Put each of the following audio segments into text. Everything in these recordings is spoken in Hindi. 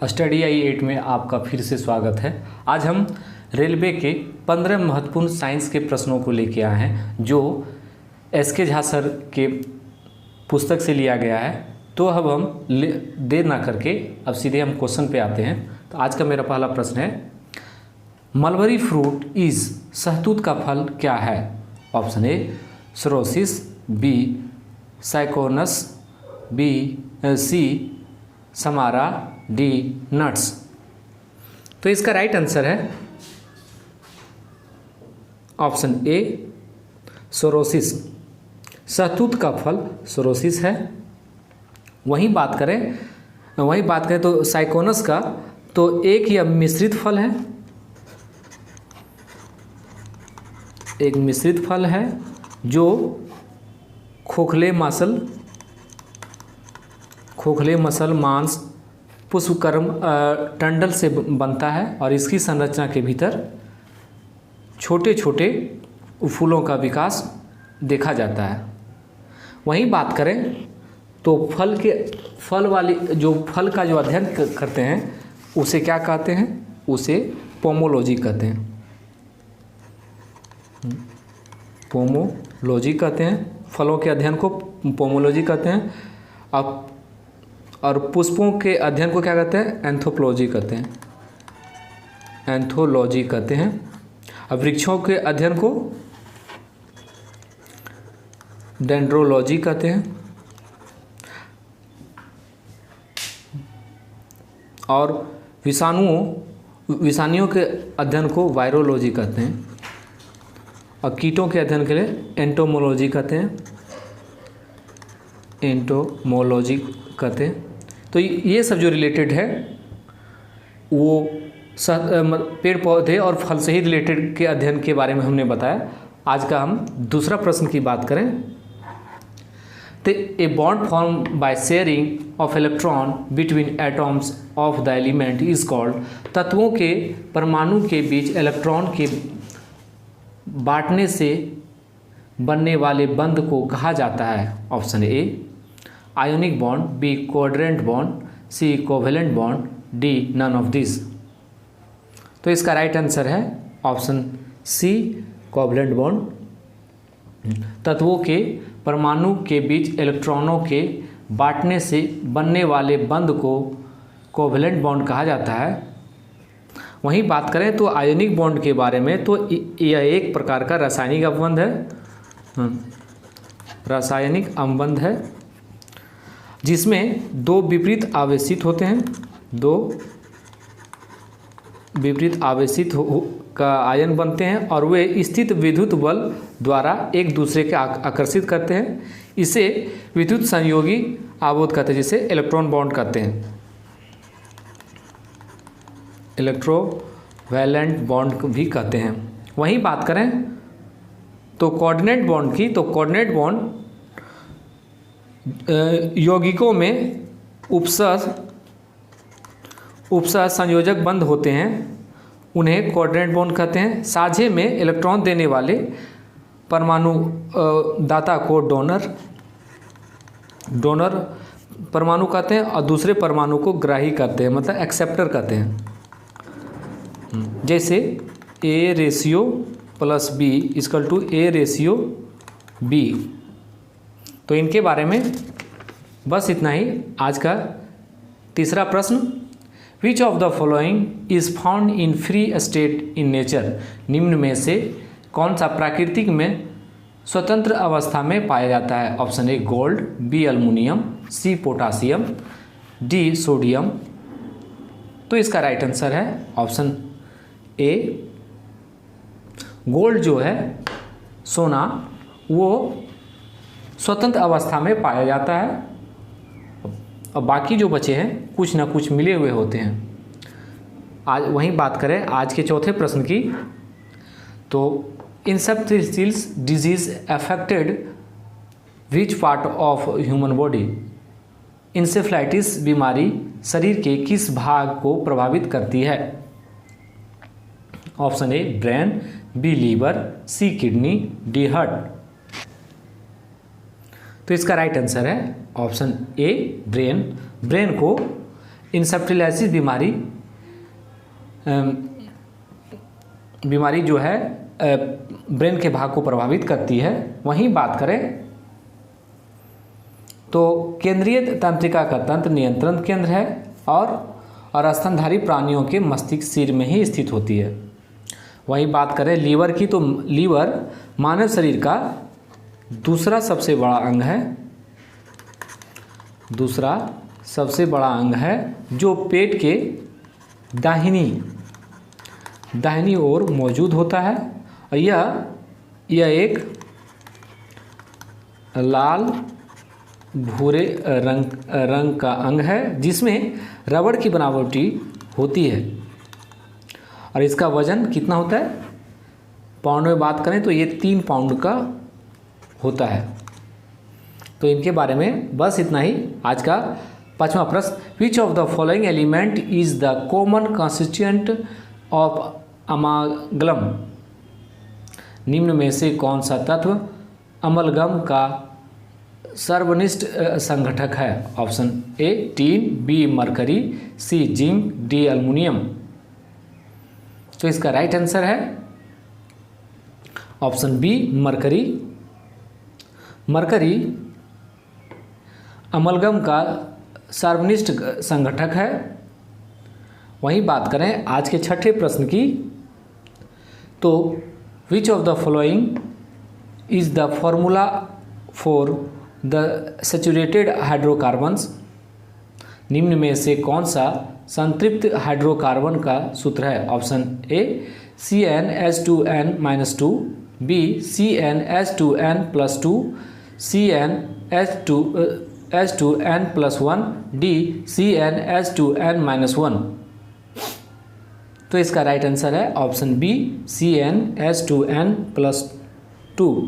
स्टडी आई 8 में आपका फिर से स्वागत है। आज हम रेलवे के 15 महत्वपूर्ण साइंस के प्रश्नों को लेके आए हैं जो एस.के. झा सर के पुस्तक से लिया गया है। तो अब हम देर ना करके अब सीधे हम क्वेश्चन पे आते हैं। तो आज का मेरा पहला प्रश्न है, मलबरी फ्रूट इज शहतूत का फल क्या है? Option A cirrhosis, B syconus, B C samara, D nuts. तो इसका राइट आंसर है ऑप्शन ए सिरोसिस। शहतूत का फल सिरोसिस है। वहीं बात करें तो साइकोनस का तो एक या मिश्रित फल है, एक मिश्रित फल है जो खोखले मसल मांस पुष्पक्रम टंडल से बनता है और इसकी संरचना के भीतर छोटे छोटे फूलों का विकास देखा जाता है। वहीं बात करें तो फल का जो अध्ययन करते हैं उसे क्या कहते हैं? उसे पोमोलॉजी कहते हैं। पोमोलॉजी कहते हैं, फलों के अध्ययन को पोमोलॉजी कहते हैं। अब और पुष्पों के अध्ययन को क्या कहते हैं? एंथ्रोपोलॉजी कहते हैं। अब वृक्षों के अध्ययन को डेंड्रोलॉजी कहते हैं और विषाणुओं के अध्ययन को वायरोलॉजी कहते हैं और कीटों के अध्ययन के लिए एंटोमोलॉजी कहते हैं। तो ये सब जो रिलेटेड है वो पेड़ पौधे और फल से ही रिलेटेड के अध्ययन के बारे में हमने बताया। आज का हम दूसरा प्रश्न की बात करें तो a bond form by sharing of electron between atoms of the element is called. तत्वों के परमाणु के बीच इलेक्ट्रॉन के बांटने से बनने वाले बंध को कहा जाता है। Option A ionic bond, B covalent bond, C covalent bond, D none of this. तो इसका राइट आंसर है ऑप्शन सी कोवैलेंट बॉन्ड। तत्वों के परमाणु के बीच इलेक्ट्रॉनों के बांटने से बनने वाले बंध को कोवैलेंट बॉन्ड कहा जाता है। वहीं बात करें तो आयोनिक बॉन्ड के बारे में तो यह एक प्रकार का रासायनिक संबंध है जिसमें दो विपरीत आवेशित होते हैं, का आयन बनते हैं और वे स्थित विद्युत बल द्वारा एक दूसरे के आकर्षित करते हैं। इसे विद्युत संयोगी आवेश कहते हैं, जिसे इलेक्ट्रॉन बॉन्ड कहते हैं, इलेक्ट्रोवैलेंट बॉन्ड भी कहते हैं। वहीं बात करें तो कोऑर्डिनेट बॉन्ड की, तो कोऑर्डिनेट बॉन्ड यौगिकों में उपसह संयोजक बंध होते हैं, उन्हें कोऑर्डिनेट बॉन्ड कहते हैं। साझे में इलेक्ट्रॉन देने वाले परमाणु दाता को डोनर परमाणु कहते हैं और दूसरे परमाणु को ग्राही कहते हैं, मतलब एक्सेप्टर कहते हैं। जैसे A+B=A:B। तो इनके बारे में बस इतना ही। आज का तीसरा प्रश्न, which of the following is found in free state in nature. निम्न में से कौन सा प्राकृतिक में स्वतंत्र अवस्था में पाया जाता है? Option A gold, B aluminium, C potassium, D sodium. तो इसका राइट आंसर है ऑप्शन ए गोल्ड जो है सोना, वो स्वतंत्र अवस्था में पाया जाता है और बाकी जो बचे हैं कुछ ना कुछ मिले हुए होते हैं। आज वहीं बात करें आज के चौथे प्रश्न की, तो encephalitis disease affected which part of human body. Encephalitis बीमारी शरीर के किस भाग को प्रभावित करती है? Option A brain, B liver, C kidney, D heart. तो इसका राइट आंसर है ऑप्शन ए ब्रेन। ब्रेन को इंसेप्टिलाइसिस बीमारी जो है ब्रेन के भाग को प्रभावित करती है। वहीं बात करें तो केंद्रीय तंत्रिका का तंत्र नियंत्रण केंद्र है और स्तनधारी प्राणियों के मस्तिष्क सिर में ही स्थित होती है। वहीं बात करें लीवर की, तो लीवर मानव शरीर का दूसरा सबसे बड़ा अंग है जो पेट के दाहिनी ओर मौजूद होता है। और यह एक लाल भूरे रंग का अंग है जिसमें रबड़ की बनावटी होती है। और इसका वजन कितना होता है? पाउंड में बात करें तो ये 3 पाउंड का होता है। तो इनके बारे में बस इतना ही। आज का 5वां प्रश्न, which of the following element is the common constituent of amalgam? निम्न में से कौन सा तत्व अमलगम का सर्वनिष्ठ संगठक है? Option A tin, B mercury, C zinc, D aluminium. तो इसका राइट आंसर है option B mercury. Mercury amalgam का सर्वनिष्ठ संगठक है। वहीं बात करें आज के 6ठे प्रश्न की, तो which of the following is the formula for the saturated hydrocarbons? निम्न में से कौन सा संतृप्त हाइड्रोकार्बन का सूत्र है? Option A CnH2n-2, B CnH2n+2, CnH2n+1, D CnH2n-1। तो इसका राइट आंसर है ऑप्शन बी CnH2n+2,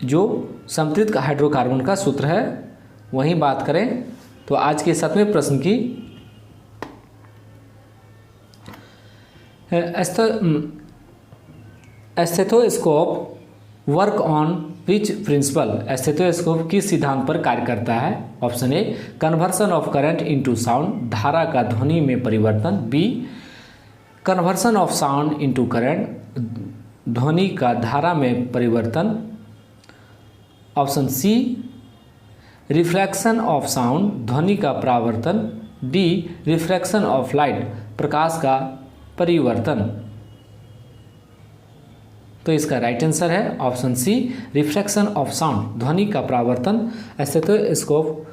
जो संतृप्त हाइड्रोकार्बन का सूत्र है। वहीं बात करें तो आज के 7वें प्रश्न की, stethoscope work on which principle? Stethoscope किस सिद्धांत पर कार्य करता है? Option A conversion of current into sound, धारा का ध्वनि में परिवर्तन, B conversion of sound into current, ध्वनि का धारा में परिवर्तन, option C reflection of sound, ध्वनि का परावर्तन, डी रिफ्लेक्शन ऑफ लाइट, प्रकाश का परिवर्तन। तो इसका राइट आंसर है option C reflection of sound, ध्वनि का परावर्तन। स्टेथोस्कोप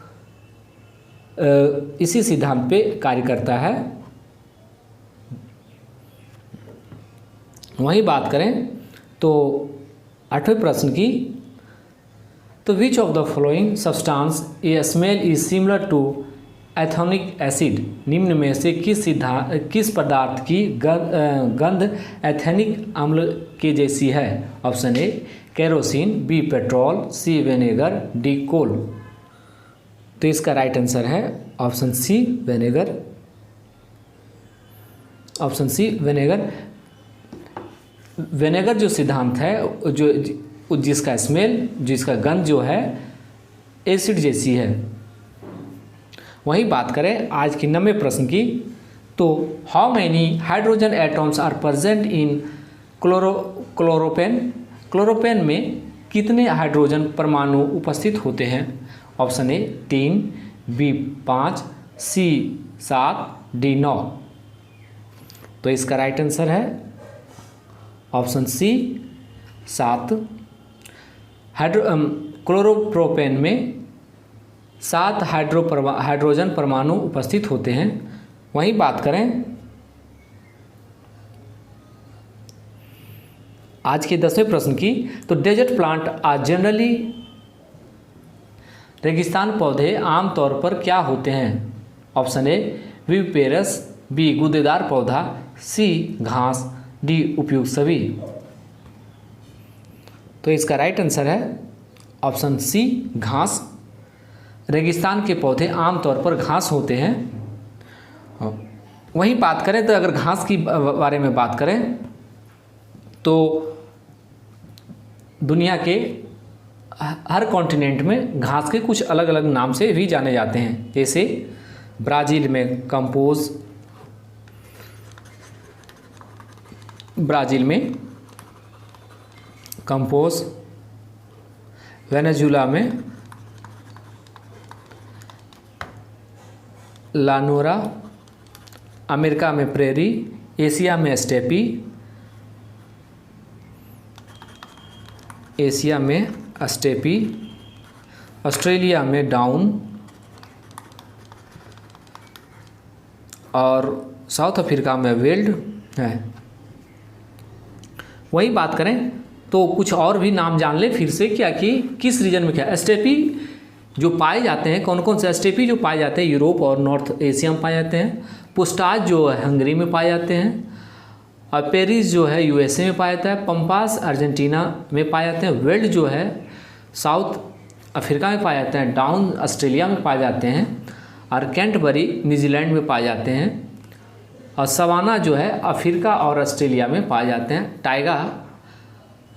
इसी सिद्धांत पे कार्य करता है। वहीं बात करें तो 8वें प्रश्न की, तो which of the following substance a smell is similar to ethanoic acid? निम्न में से किस पदार्थ की गंध एथेनिक अम्ल के जैसी है? Option A kerosene, B petrol, C vinegar, D coal. तो इसका राइट आंसर है option C vinegar. Option C vinegar. Vinegar जो सिद्धांत है, जो जिसका स्मेल, जिसका गंध जो है एसिड जैसी है। वहीं बात करें आज की 9वें प्रश्न की, तो how many hydrogen atoms are present in chloropropane? Chloropropane में कितने हाइड्रोजन परमाणु उपस्थित होते हैं? Option A 3, B 5, C 7, D 9। तो इसका राइट आंसर है ऑप्शन सी 7। क्लोरोप्रोपेन में 7 हाइड्रोजन परमाणु उपस्थित होते हैं। वहीं बात करें आज के 10वें प्रश्न की, तो डेजर्ट प्लांट आर जनरली, रेगिस्तान पौधे आमतौर पर क्या होते हैं? ऑप्शन ए विविपेरस, बी गूदेदार पौधा, सी घास, डी उपयुक्त सभी। तो इसका राइट आंसर है ऑप्शन सी घास। रेगिस्तान के पौधे आमतौर पर घास होते हैं। वहीं बात करें तो अगर घास की बारे में बात करें तो दुनिया के हर कॉन्टिनेंट में घास के कुछ अलग अलग नाम से भी जाने जाते हैं। जैसे ब्राज़ील में कंपोज, वेनेजुला में लानोरा, अमेरिका में प्रेरी, एशिया में स्टेपी, ऑस्ट्रेलिया में डाउन और साउथ अफ्रीका में वेल्ड है। वही बात करें तो कुछ और भी नाम जान लें फिर से, क्या कि किस रीजन में क्या स्टेपी जो पाए जाते हैं, कौन कौन से स्टेपी जो पाए जाते हैं, यूरोप और नॉर्थ एशिया में पाए जाते हैं। पुस्टाज जो है हंगरी में पाए जाते हैं, और पेरिस जो है यूएसए में पाया जाता है, पंपास अर्जेंटीना में पाए जाते हैं, वेल्ड जो है साउथ अफ्रीका में पाए जाते हैं, डाउन ऑस्ट्रेलिया में पाए जाते हैं, और कैंटबरी न्यूजीलैंड में पाए जाते हैं, और सवाना जो है अफ्रीका और ऑस्ट्रेलिया में पाए जाते हैं, टाइगा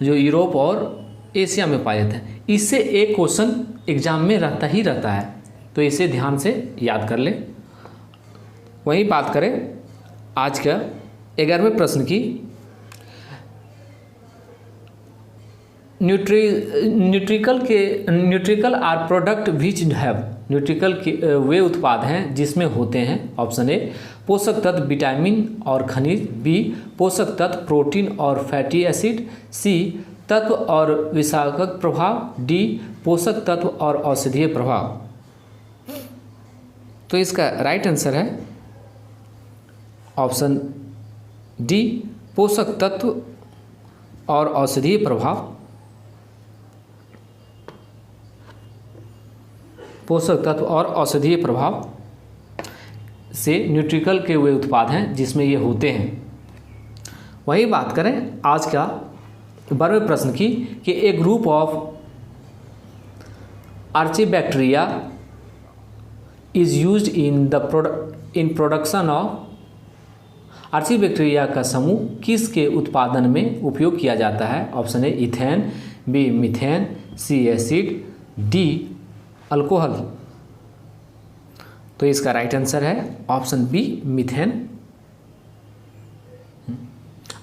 जो यूरोप और एशिया में पाए जाते हैं। इससे एक क्वेश्चन एग्जाम में रहता है, तो इसे ध्यान से याद कर लें। वही बात करें आज का 11वें प्रश्न की, न्यूट्रिकल आर प्रोडक्ट विच हैव, न्यूट्रिकल के वे उत्पाद हैं जिसमें होते हैं, ऑप्शन ए पोषक तत्व विटामिन और खनिज, बी पोषक तत्व प्रोटीन और फैटी एसिड, सी तत्व और विषाक्त प्रभाव, डी पोषक तत्व और औषधीय प्रभाव। तो इसका राइट आंसर है ऑप्शन डी पोषक तत्व और औषधीय प्रभाव। पोषक तत्व और औषधीय प्रभाव से न्यूट्रिकल के वे उत्पाद हैं जिसमें ये होते हैं। वही बात करें आज का 12वें प्रश्न की कि a group of archaebacteria is used in production of, archaebacteria का समूह किसके उत्पादन में उपयोग किया जाता है, option A ethane, B methane, C acid, D alcohol. तो इसका राइट आंसर है ऑप्शन बी मीथेन।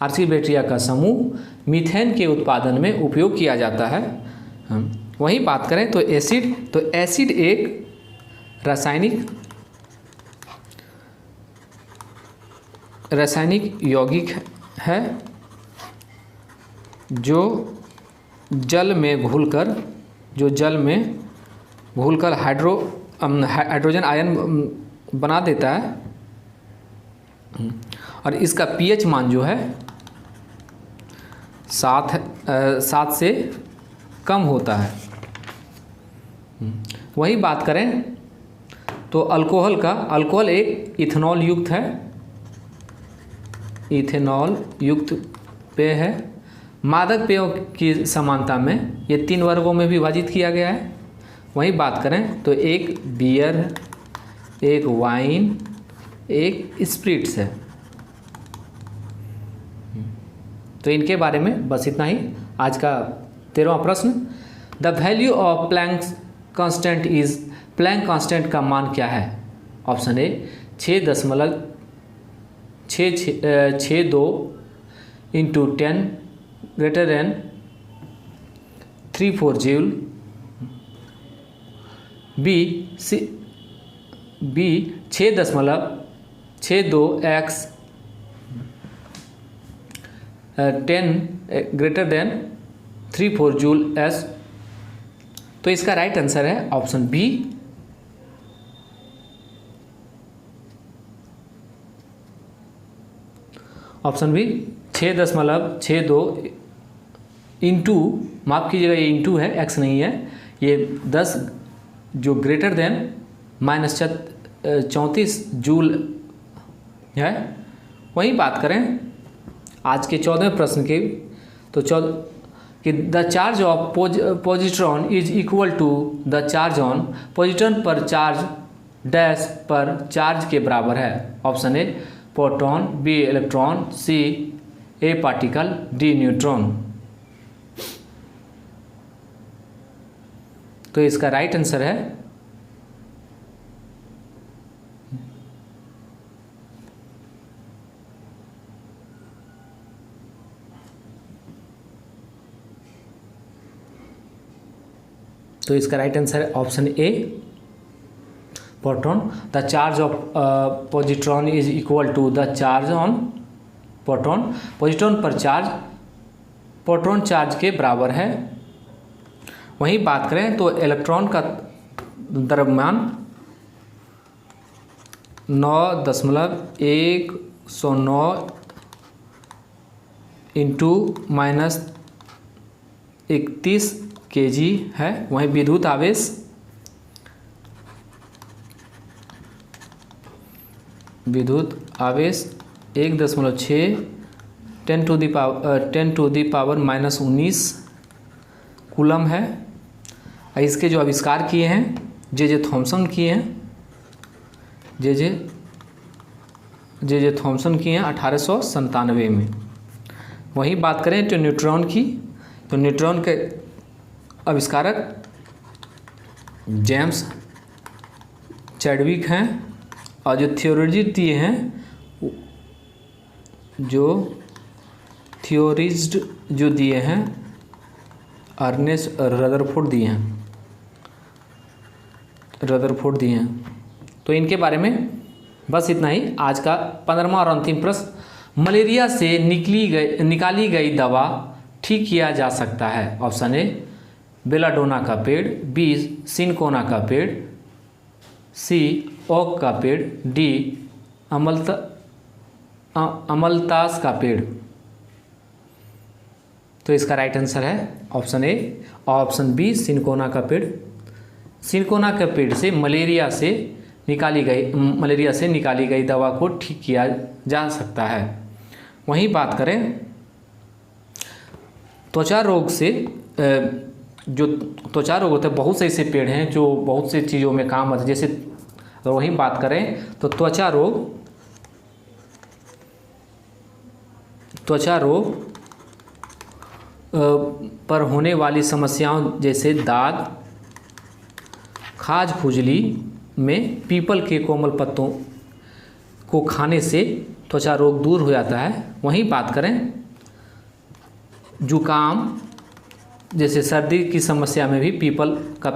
आर्चीबैक्टीरिया का समूह मीथेन के उत्पादन में उपयोग किया जाता है। वहीं बात करें तो एसिड, तो एसिड एक रासायनिक यौगिक है जो जल में घुलकर हाइड्रोजन आयन बना देता है, और इसका पीएच मान जो है 7 से कम होता है। वही बात करें तो अल्कोहल एक इथेनॉल युक्त है, इथेनॉल युक्त पेय है। मादक पेयों की समानता में ये 3 वर्गों में विभाजित किया गया है। वहीं बात करें तो एक बियर, एक वाइन, एक स्पिरिट्स है। तो इनके बारे में बस इतना ही। आज का 13वां प्रश्न, the value of Planck constant is, Planck constant का मान क्या है, option A 6.62 into 10 greater than 34 joule, B 6.62x 10 greater than 34 joule S. तो इसका राइट आंसर है option B. Option B 6.62 into, माफ़ कीजिएगा ये इंटू है, एक्स नहीं है, ये 10 जो ग्रेटर देन -34 जूल है। वहीं बात करें आज के 14वें प्रश्न की, तो कि the charge of positron is equal to the charge on, positron पर चार्ज डैश पर चार्ज के बराबर है, option A proton, B electron, C a particle, D neutron. तो इसका राइट आंसर है option A, proton. The charge of positron is equal to the charge on proton. Positron पर चार्ज प्रोटॉन चार्ज के बराबर है। वहीं बात करें तो इलेक्ट्रॉन का द्रव्यमान 9.109 इंटू -31 kg है। वहीं विद्युत आवेश 1.6 10 टू द पावर -19 कूलम है। इसके जो आविष्कार किए हैं जे थॉमसन किए हैं, जे थॉमसन किए हैं 1897 में। वहीं बात करें तो न्यूट्रॉन की, तो न्यूट्रॉन के आविष्कारक जेम्स चैडविक हैं और जो थियोरीज दिए हैं, जो दिए हैं अर्नेस्ट रदरफोर्ड दिए हैं। तो इनके बारे में बस इतना ही। आज का 15वां और अंतिम प्रश्न, मलेरिया से निकाली गई दवा ठीक किया जा सकता है। ऑप्शन ए बेलाडोना का पेड़, बी सिनकोना का पेड़, सी ओक का पेड़, डी अमलतास का पेड़। तो इसका राइट आंसर है ऑप्शन ए और ऑप्शन बी सिनकोना का पेड़। सिनकोना के पेड़ से मलेरिया से निकाली गई दवा को ठीक किया जा सकता है। वहीं बात करें त्वचा रोग से, जो त्वचा रोग होते हैं, बहुत से ऐसे पेड़ हैं जो बहुत से चीज़ों में काम आते हैं। जैसे अगर वहीं बात करें तो त्वचा रोग पर होने वाली समस्याओं जैसे दाग, खाज, खुजली में पीपल के कोमल पत्तों को खाने से त्वचा रोग दूर हो जाता है। वहीं बात करें जुकाम जैसे सर्दी की समस्या में भी पीपल का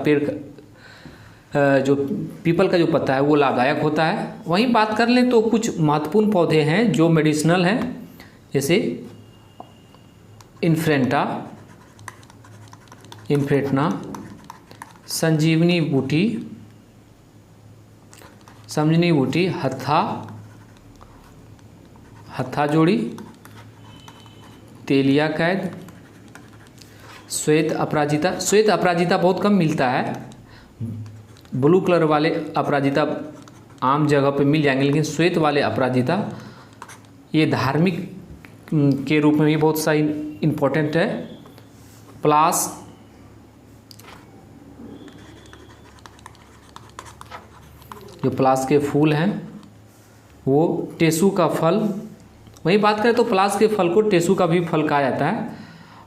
जो पत्ता है वो लाभदायक होता है। वहीं बात कर लें तो कुछ महत्वपूर्ण पौधे हैं जो मेडिसिनल हैं, जैसे इन्फ्रेटना, संजीवनी बूटी, हत्था जोड़ी, तेलिया कैद, श्वेत अपराजिता बहुत कम मिलता है। ब्लू कलर वाले अपराजिता आम जगह पे मिल जाएंगे, लेकिन श्वेत वाले अपराजिता ये धार्मिक के रूप में भी बहुत सा इम्पोर्टेंट है। प्लास, जो प्लास के फूल हैं वो, टेसू का फल। वहीं बात करें तो प्लास के फल को टेसू का भी फल कहा जाता है,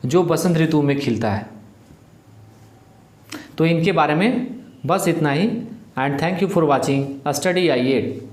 जो बसंत ऋतु में खिलता है। तो इनके बारे में बस इतना ही। And thank you for watching study आई8।